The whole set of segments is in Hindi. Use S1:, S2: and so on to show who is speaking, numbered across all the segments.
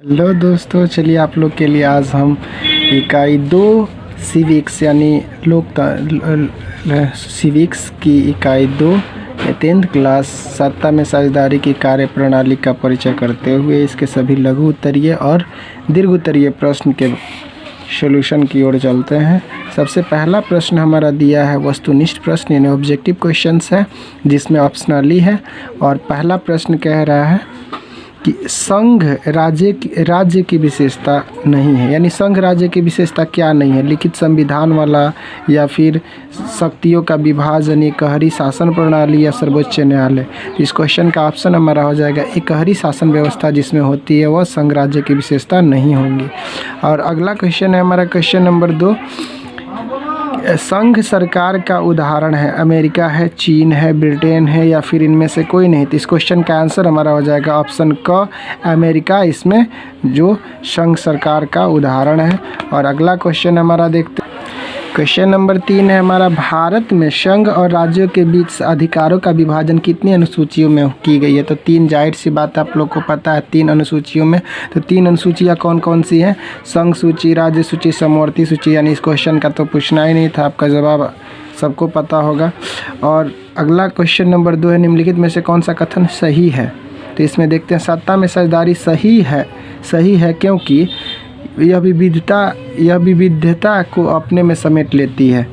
S1: हेलो दोस्तों, चलिए आप लोग के लिए आज हम इकाई 2 सिविक्स यानी सिविक्स की इकाई 2 10th क्लास सत्ता में साझेदारी की कार्य प्रणाली का परिचय करते हुए इसके सभी लघु उत्तरीय और दीर्घ उत्तरीय प्रश्न के सॉल्यूशन की ओर चलते हैं। सबसे पहला प्रश्न हमारा दिया है वस्तुनिष्ठ प्रश्न यानी ऑब्जेक्टिव क्वेश्चंस है, जिसमें ऑप्शनली है। और पहला प्रश्न कह रहा है कि संघ राज्य की विशेषता नहीं है, यानी संघ राज्य की विशेषता क्या नहीं है? लिखित संविधान वाला, या फिर शक्तियों का विभाजन, एकहरी शासन प्रणाली, या सर्वोच्च न्यायालय। इस क्वेश्चन का ऑप्शन हमारा हो जाएगा एकहरी शासन व्यवस्था जिसमें होती है वह संघ राज्य की विशेषता नहीं होगी। और अगला क्वेश्चन है हमारा क्वेश्चन नंबर 2, संघ सरकार का उदाहरण है अमेरिका है, चीन है, ब्रिटेन है, या फिर इनमें से कोई नहीं। तो इस क्वेश्चन का आंसर हमारा हो जाएगा ऑप्शन क, अमेरिका इसमें जो संघ सरकार का उदाहरण है। और अगला क्वेश्चन हमारा देखते हैं, क्वेश्चन नंबर 3 है हमारा, भारत में संघ और राज्यों के बीच अधिकारों का विभाजन कितनी अनुसूचियों में की गई है? तो 3, जाहिर सी बात आप लोग को पता है 3 अनुसूचियों में। तो 3 अनुसूचियाँ कौन कौन सी हैं? संघ सूची, राज्य सूची, समवर्ती सूची। यानी इस क्वेश्चन का तो पूछना ही नहीं था, आपका जवाब सबको पता होगा। और अगला क्वेश्चन नंबर 2 है, निम्नलिखित में से कौन सा कथन सही है? तो इसमें देखते हैं, सत्ता में साझेदारी सही है क्योंकि यह विविधता को अपने में समेट लेती है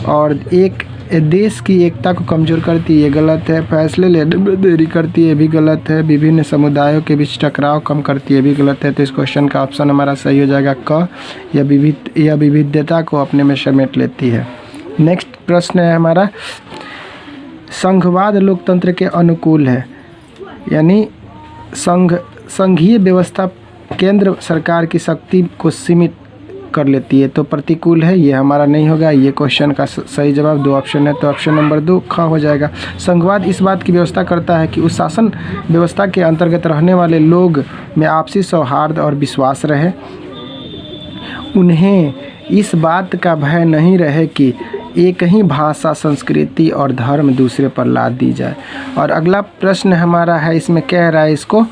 S1: और एक देश की एकता को कमज़ोर करती है, ये गलत है। फैसले लेने में देरी करती है, भी गलत है। विभिन्न समुदायों के बीच टकराव कम करती है, भी गलत है। तो इस क्वेश्चन का ऑप्शन हमारा सही हो जाएगा क, यह विविधता को अपने में समेट लेती है। नेक्स्ट प्रश्न है हमारा, संघवाद लोकतंत्र के अनुकूल है, यानी संघीय व्यवस्था केंद्र सरकार की शक्ति को सीमित कर लेती है, तो प्रतिकूल है, ये हमारा नहीं होगा। ये क्वेश्चन का सही जवाब 2 ऑप्शन है, तो ऑप्शन नंबर 2 ख हो जाएगा। संघवाद इस बात की व्यवस्था करता है कि उस शासन व्यवस्था के अंतर्गत रहने वाले लोग में आपसी सौहार्द और विश्वास रहे, उन्हें इस बात का भय नहीं रहे कि एक ही भाषा, संस्कृति और धर्म दूसरे पर लाद दी जाए। और अगला प्रश्न हमारा है, इसमें कह रहा है इसको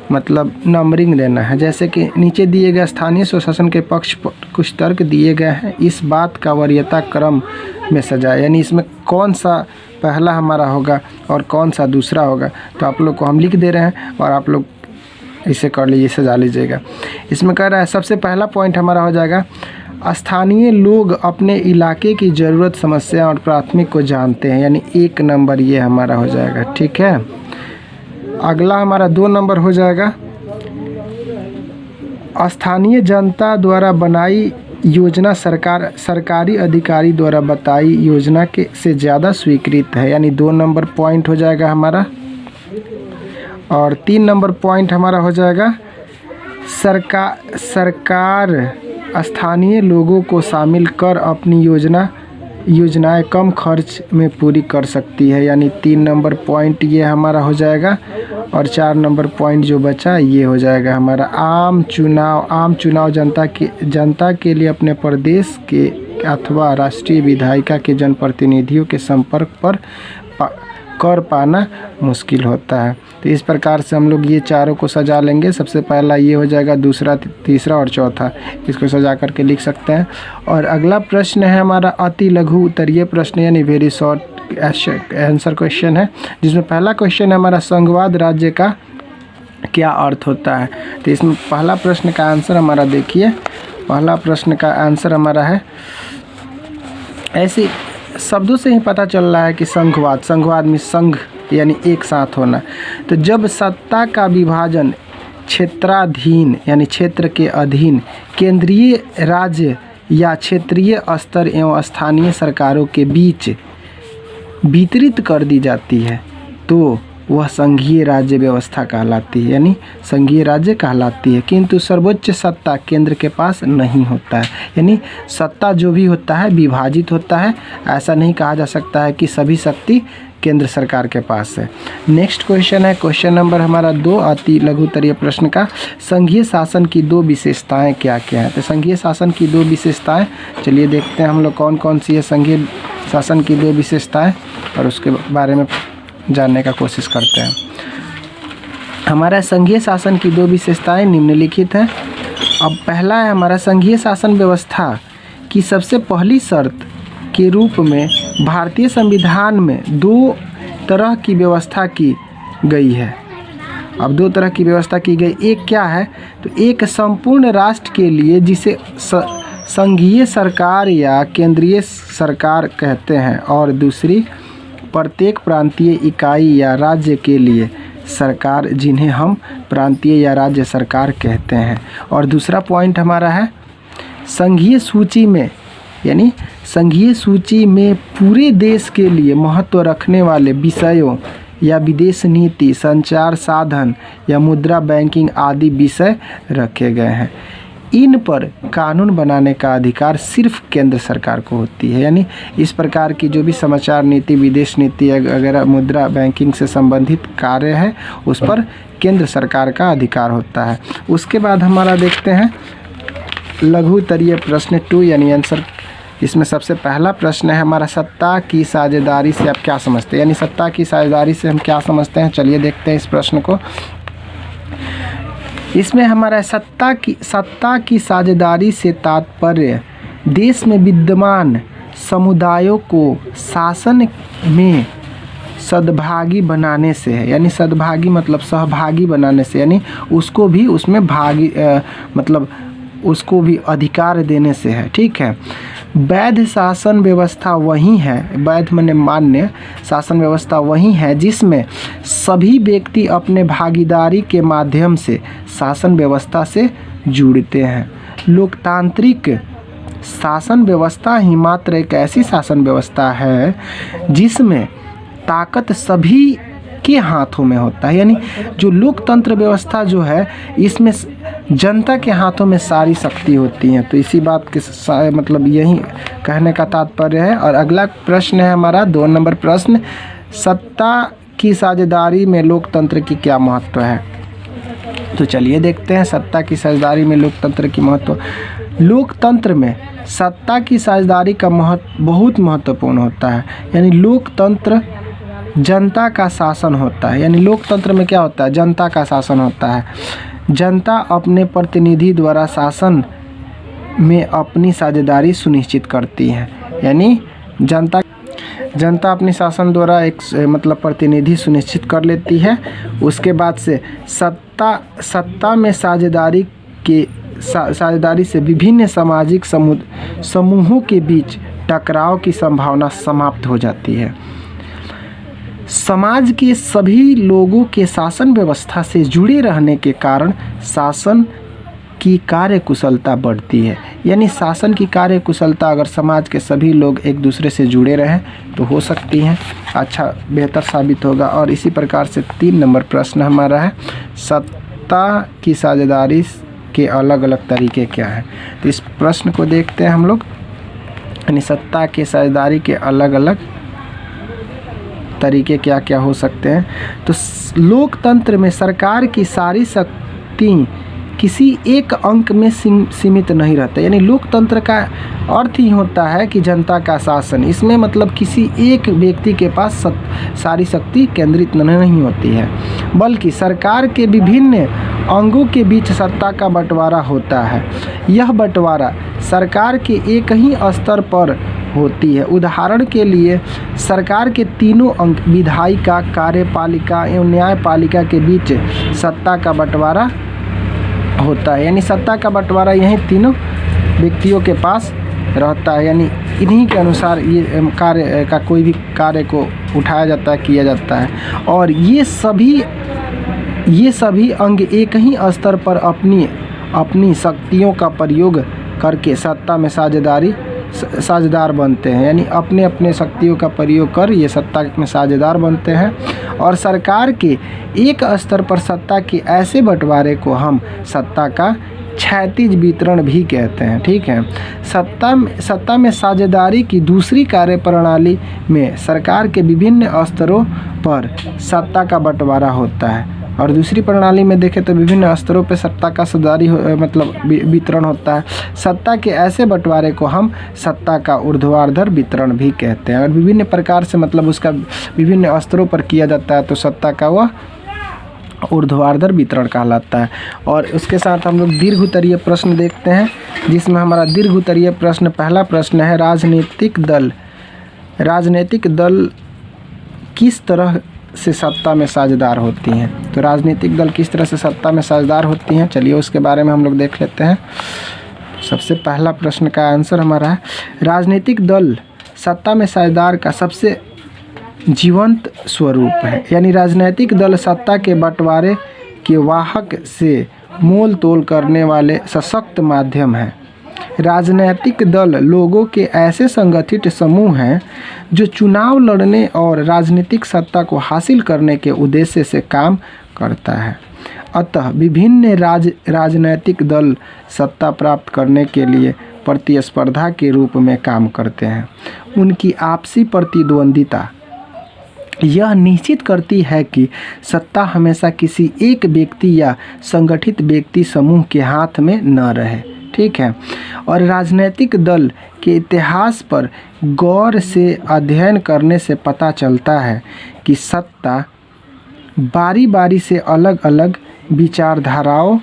S1: मतलब नंबरिंग देना है, जैसे कि नीचे दिए गए स्थानीय स्वशासन के पक्ष पर कुछ तर्क दिए गए हैं, इस बात का वरीयता क्रम में सजाए, यानी इसमें कौन सा पहला हमारा होगा और कौन सा दूसरा होगा। तो आप लोग को हम लिख दे रहे हैं और आप लोग इसे कर लीजिए, सजा लीजिएगा। इसमें कह रहा है सबसे पहला पॉइंट हमारा हो जाएगा, स्थानीय लोग अपने इलाके की ज़रूरत, समस्या और प्राथमिक को जानते हैं, यानी 1 नंबर ये हमारा हो जाएगा। ठीक है, अगला हमारा 2 नंबर हो जाएगा, स्थानीय जनता द्वारा बनाई योजना सरकारी अधिकारी द्वारा बताई योजना के से ज़्यादा स्वीकृत है, यानी 2 नंबर पॉइंट हो जाएगा हमारा। और 3 नंबर पॉइंट हमारा हो जाएगा, सरकार स्थानीय लोगों को शामिल कर अपनी योजनाएं कम खर्च में पूरी कर सकती है, यानी 3 नंबर पॉइंट ये हमारा हो जाएगा। और 4 नंबर पॉइंट जो बचा ये हो जाएगा हमारा, आम चुनाव जनता के लिए अपने प्रदेश के अथवा राष्ट्रीय विधायिका के जनप्रतिनिधियों के संपर्क पर कर पाना मुश्किल होता है। तो इस प्रकार से हम लोग ये चारों को सजा लेंगे। सबसे पहला ये हो जाएगा, दूसरा, तीसरा और चौथा, इसको सजा करके लिख सकते हैं। और अगला प्रश्न है हमारा अति लघु उत्तरीय प्रश्न, यानी वेरी शॉर्ट आंसर क्वेश्चन है, जिसमें पहला क्वेश्चन है हमारा, संघवाद राज्य का क्या अर्थ होता है? तो इसमें पहला प्रश्न का आंसर हमारा देखिए, पहला प्रश्न का आंसर हमारा है, ऐसे शब्दों से ही पता चल रहा है कि संघवाद में संघ यानी एक साथ होना। तो जब सत्ता का विभाजन क्षेत्राधीन यानी क्षेत्र के अधीन केंद्रीय, राज्य या क्षेत्रीय स्तर एवं स्थानीय सरकारों के बीच वितरित कर दी जाती है, तो वह संघीय राज्य व्यवस्था कहलाती है, यानी संघीय राज्य कहलाती है। किंतु सर्वोच्च सत्ता केंद्र के पास नहीं होता है, यानी सत्ता जो भी होता है विभाजित होता है। ऐसा नहीं कहा जा सकता है कि सभी शक्ति केंद्र सरकार के पास है। नेक्स्ट क्वेश्चन है क्वेश्चन नंबर हमारा 2 अति लघु उत्तरीय प्रश्न का, संघीय शासन की 2 विशेषताएं क्या क्या है? तो संघीय शासन की 2 विशेषताएं, चलिए देखते हैं हम लोग कौन कौन सी है संघीय शासन की 2 विशेषताएं और उसके बारे में जानने का कोशिश करते हैं। हमारा संघीय शासन की 2 विशेषताएं निम्नलिखित हैं। अब पहला है हमारा संघीय शासन व्यवस्था की सबसे पहली शर्त के रूप में भारतीय संविधान में 2 तरह की व्यवस्था की गई है। अब 2 तरह की व्यवस्था की गई, एक क्या है तो एक संपूर्ण राष्ट्र के लिए जिसे संघीय सरकार या केंद्रीय सरकार कहते हैं, और दूसरी प्रत्येक प्रांतीय इकाई या राज्य के लिए सरकार जिन्हें हम प्रांतीय या राज्य सरकार कहते हैं। और दूसरा पॉइंट हमारा है संघीय सूची में, यानी संघीय सूची में पूरे देश के लिए महत्व रखने वाले विषयों या विदेश नीति, संचार साधन या मुद्रा बैंकिंग आदि विषय रखे गए हैं। इन पर कानून बनाने का अधिकार सिर्फ केंद्र सरकार को होती है, यानी इस प्रकार की जो भी समाचार नीति, विदेश नीति वगैरह, मुद्रा बैंकिंग से संबंधित कार्य है उस पर केंद्र सरकार का अधिकार होता है। उसके बाद हमारा देखते हैं लघु उत्तरीय प्रश्न 2 यानी आंसर। इसमें सबसे पहला प्रश्न है हमारा सत्ता की साझेदारी से आप क्या समझते हैं, यानी सत्ता की साझेदारी से हम क्या समझते हैं। चलिए देखते हैं इस प्रश्न को। इसमें हमारा सत्ता की साझेदारी से तात्पर्य देश में विद्यमान समुदायों को शासन में सद्भागी बनाने से है, यानी सद्भागी मतलब सहभागी बनाने से, यानी उसको भी उसमें मतलब उसको भी अधिकार देने से है। ठीक है। वैध शासन व्यवस्था वही है, वैध माने मान्य शासन व्यवस्था वही है जिसमें सभी व्यक्ति अपने भागीदारी के माध्यम से शासन व्यवस्था से जुड़ते हैं। लोकतांत्रिक शासन व्यवस्था ही मात्र एक ऐसी शासन व्यवस्था है जिसमें ताकत सभी के हाथों में होता है, यानी जो लोकतंत्र व्यवस्था जो है इसमें जनता के हाथों में सारी शक्ति होती है। तो इसी बात के मतलब यही कहने का तात्पर्य है। और अगला प्रश्न है हमारा 2 नंबर प्रश्न, सत्ता की साझेदारी में लोकतंत्र की क्या महत्व है। तो चलिए देखते हैं सत्ता की साझेदारी में लोकतंत्र की महत्व। लोकतंत्र में सत्ता की साझेदारी का महत्व बहुत महत्वपूर्ण होता है, यानी लोकतंत्र जनता का शासन होता है। यानी लोकतंत्र में क्या होता है, जनता का शासन होता है। जनता अपने प्रतिनिधि द्वारा शासन में अपनी साझेदारी सुनिश्चित करती है, यानी जनता अपनी शासन द्वारा एक मतलब प्रतिनिधि सुनिश्चित कर लेती है। उसके बाद से सत्ता में साझेदारी से विभिन्न सामाजिक समूहों के बीच टकराव की संभावना समाप्त हो जाती है। समाज के सभी लोगों के शासन व्यवस्था से जुड़े रहने के कारण शासन की कार्यकुशलता बढ़ती है, यानी शासन की कार्यकुशलता अगर समाज के सभी लोग एक दूसरे से जुड़े रहें तो हो सकती हैं, अच्छा बेहतर साबित होगा। और इसी प्रकार से 3 नंबर प्रश्न हमारा है सत्ता की साझेदारी के अलग अलग तरीके क्या हैं। तो इस प्रश्न को देखते हैं हम लोग, यानी सत्ता की साझेदारी के अलग अलग तरीके क्या क्या हो सकते हैं। तो लोकतंत्र में सरकार की सारी शक्ति किसी एक अंक में सीमित नहीं रहता, यानी लोकतंत्र का अर्थ ही होता है कि जनता का शासन। इसमें मतलब किसी एक व्यक्ति के पास सारी शक्ति केंद्रित नहीं होती है, बल्कि सरकार के विभिन्न अंगों के बीच सत्ता का बंटवारा होता है। यह बंटवारा सरकार के एक ही स्तर पर होती है। उदाहरण के लिए सरकार के तीनों अंग विधायिका, कार्यपालिका एवं न्यायपालिका के बीच सत्ता का बंटवारा होता है, यानी सत्ता का बंटवारा यही तीनों व्यक्तियों के पास रहता है, यानी इन्हीं के अनुसार ये कार्य का कोई भी कार्य को उठाया जाता है, किया जाता है। और ये सभी अंग एक ही स्तर पर अपनी शक्तियों का प्रयोग करके सत्ता में साझेदार बनते हैं, यानी अपने अपने शक्तियों का प्रयोग कर ये सत्ता में साझेदार बनते हैं। और सरकार के एक स्तर पर सत्ता के ऐसे बंटवारे को हम सत्ता का क्षैतिज वितरण भी कहते हैं। ठीक है। सत्ता में साझेदारी की दूसरी कार्यप्रणाली में सरकार के विभिन्न स्तरों पर सत्ता का बंटवारा होता है, और दूसरी प्रणाली में देखें तो विभिन्न स्तरों पर सत्ता का साझेदारी मतलब वितरण होता है। सत्ता के ऐसे बंटवारे को हम सत्ता का ऊर्ध्वाधर वितरण भी कहते हैं, और विभिन्न प्रकार से मतलब उसका विभिन्न स्तरों पर किया जाता है तो सत्ता का वह ऊर्ध्वाधर वितरण कहलाता है। और उसके साथ हम लोग दीर्घ उत्तरीय प्रश्न देखते हैं, जिसमें हमारा दीर्घ उत्तरीय प्रश्न, पहला प्रश्न है राजनीतिक दल किस तरह से सत्ता में साझेदार होती हैं। तो राजनीतिक दल किस तरह से सत्ता में साझेदार होती हैं, चलिए उसके बारे में हम लोग देख लेते हैं। सबसे पहला प्रश्न का आंसर हमारा है, राजनीतिक दल सत्ता में साझेदार का सबसे जीवंत स्वरूप है। यानी राजनीतिक दल सत्ता के बंटवारे के वाहक से मोल तोल करने वाले सशक्त माध्यम है। राजनीतिक दल लोगों के ऐसे संगठित समूह हैं जो चुनाव लड़ने और राजनीतिक सत्ता को हासिल करने के उद्देश्य से काम करता है। अतः विभिन्न राजनीतिक दल सत्ता प्राप्त करने के लिए प्रतिस्पर्धा के रूप में काम करते हैं। उनकी आपसी प्रतिद्वंदिता यह निश्चित करती है कि सत्ता हमेशा किसी एक व्यक्ति या संगठित व्यक्ति समूह के हाथ में न रहे। ठीक है। और राजनीतिक दल के इतिहास पर गौर से अध्ययन करने से पता चलता है कि सत्ता बारी बारी से अलग अलग विचारधाराओं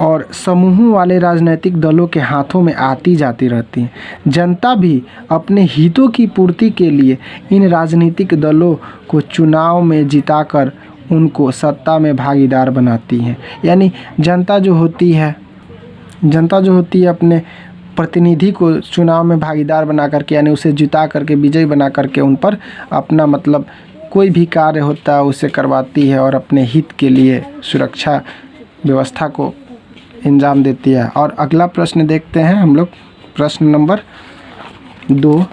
S1: और समूहों वाले राजनीतिक दलों के हाथों में आती जाती रहती है। जनता भी अपने हितों की पूर्ति के लिए इन राजनीतिक दलों को चुनाव में जिताकर उनको सत्ता में भागीदार बनाती है। यानी जनता जो होती है अपने प्रतिनिधि को चुनाव में भागीदार बना करके, यानी उसे जिता करके, विजयी बना करके उन पर अपना मतलब कोई भी कार्य होता है उसे करवाती है और अपने हित के लिए सुरक्षा व्यवस्था को इंजाम देती है। और अगला प्रश्न देखते हैं हम लोग, प्रश्न नंबर 2।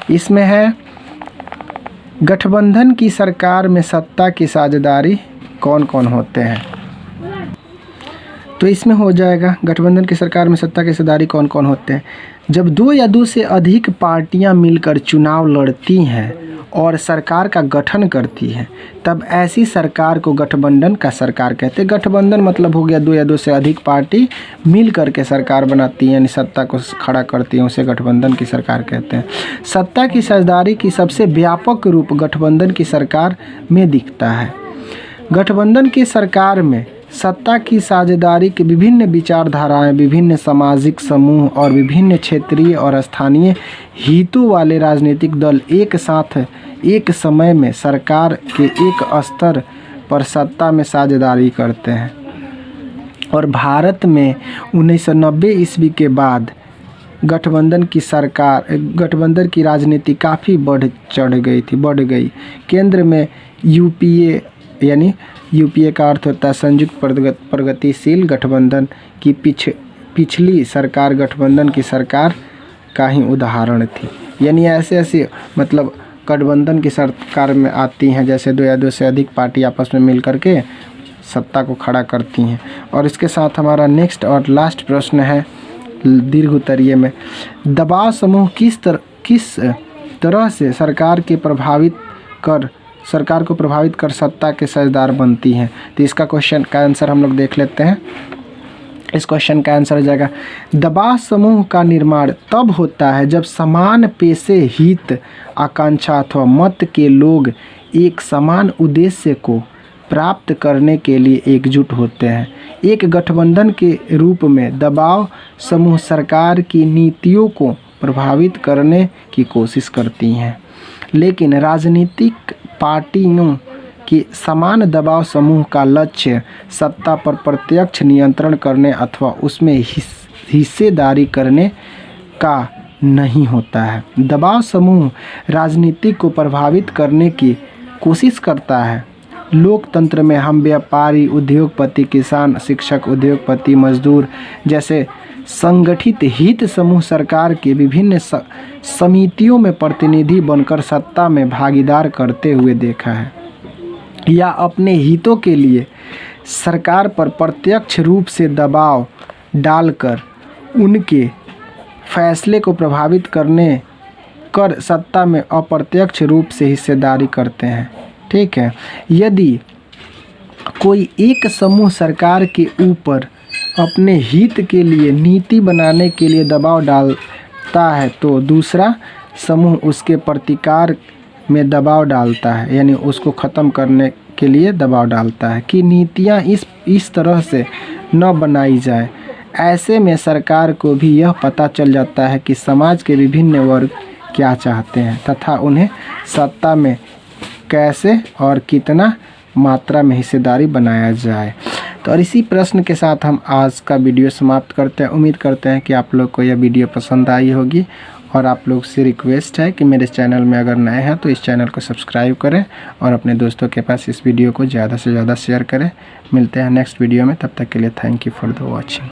S1: इसमें है, गठबंधन की सरकार में सत्ता की साझेदारी कौन कौन होते हैं। तो इसमें हो जाएगा, गठबंधन की सरकार में सत्ता की साझेदारी कौन कौन होते हैं। जब 2 या 2 से अधिक पार्टियां मिलकर चुनाव लड़ती हैं और सरकार का गठन करती हैं, तब ऐसी सरकार को गठबंधन का सरकार कहते हैं। गठबंधन मतलब हो गया 2 या 2 से अधिक पार्टी मिल करके सरकार बनाती हैं, यानी सत्ता को खड़ा करती हैं, उसे गठबंधन की सरकार कहते हैं। सत्ता की साझेदारी की सबसे व्यापक रूप गठबंधन की सरकार में दिखता है। गठबंधन की सरकार में सत्ता की साझेदारी की विभिन्न विचारधाराएं, विभिन्न सामाजिक समूह और विभिन्न क्षेत्रीय और स्थानीय हितों वाले राजनीतिक दल एक साथ एक समय में सरकार के एक स्तर पर सत्ता में साझेदारी करते हैं। और भारत में 1990 ईस्वी के बाद गठबंधन की राजनीति काफ़ी बढ़ गई। केंद्र में यूपीए, यानी यूपीए का अर्थ होता है संयुक्त प्रगतिशील गठबंधन की पिछली सरकार गठबंधन की सरकार का ही उदाहरण थी। यानी ऐसे मतलब गठबंधन की सरकार में आती हैं, जैसे 2 या 2 से अधिक पार्टी आपस में मिल करके सत्ता को खड़ा करती हैं। और इसके साथ हमारा नेक्स्ट और लास्ट प्रश्न है दीर्घ उत्तरीय में, दबाव समूह किस तरह से सरकार को प्रभावित कर सत्ता के साझेदार बनती हैं। तो इसका क्वेश्चन का आंसर हम लोग देख लेते हैं। इस क्वेश्चन का आंसर हो जाएगा, दबाव समूह का निर्माण तब होता है जब समान पेशे, हित, आकांक्षा अथवा मत के लोग एक समान उद्देश्य को प्राप्त करने के लिए एकजुट होते हैं। एक गठबंधन के रूप में दबाव समूह सरकार की नीतियों को प्रभावित करने की कोशिश करती हैं, लेकिन राजनीतिक पार्टियों के समान दबाव समूह का लक्ष्य सत्ता पर प्रत्यक्ष नियंत्रण करने अथवा उसमें हिस्सेदारी करने का नहीं होता है। दबाव समूह राजनीति को प्रभावित करने की कोशिश करता है। लोकतंत्र में हम व्यापारी, उद्योगपति, किसान, शिक्षक, उद्योगपति, मजदूर जैसे संगठित हित समूह सरकार के विभिन्न समितियों में प्रतिनिधि बनकर सत्ता में भागीदार करते हुए देखा है, या अपने हितों के लिए सरकार पर प्रत्यक्ष रूप से दबाव डालकर उनके फैसले को प्रभावित कर सत्ता में अप्रत्यक्ष रूप से हिस्सेदारी करते हैं। ठीक है। यदि कोई एक समूह सरकार के ऊपर अपने हित के लिए नीति बनाने के लिए दबाव डालता है तो दूसरा समूह उसके प्रतिकार में दबाव डालता है, यानी उसको ख़त्म करने के लिए दबाव डालता है कि नीतियाँ इस तरह से न बनाई जाए। ऐसे में सरकार को भी यह पता चल जाता है कि समाज के विभिन्न वर्ग क्या चाहते हैं तथा उन्हें सत्ता में कैसे और कितना मात्रा में हिस्सेदारी बनाया जाए। तो और इसी प्रश्न के साथ हम आज का वीडियो समाप्त करते हैं। उम्मीद करते हैं कि आप लोग को यह वीडियो पसंद आई होगी और आप लोग से रिक्वेस्ट है कि मेरे चैनल में अगर नए हैं तो इस चैनल को सब्सक्राइब करें और अपने दोस्तों के पास इस वीडियो को ज़्यादा से ज़्यादा शेयर करें। मिलते हैं नेक्स्ट वीडियो में, तब तक के लिए thank you for the watching.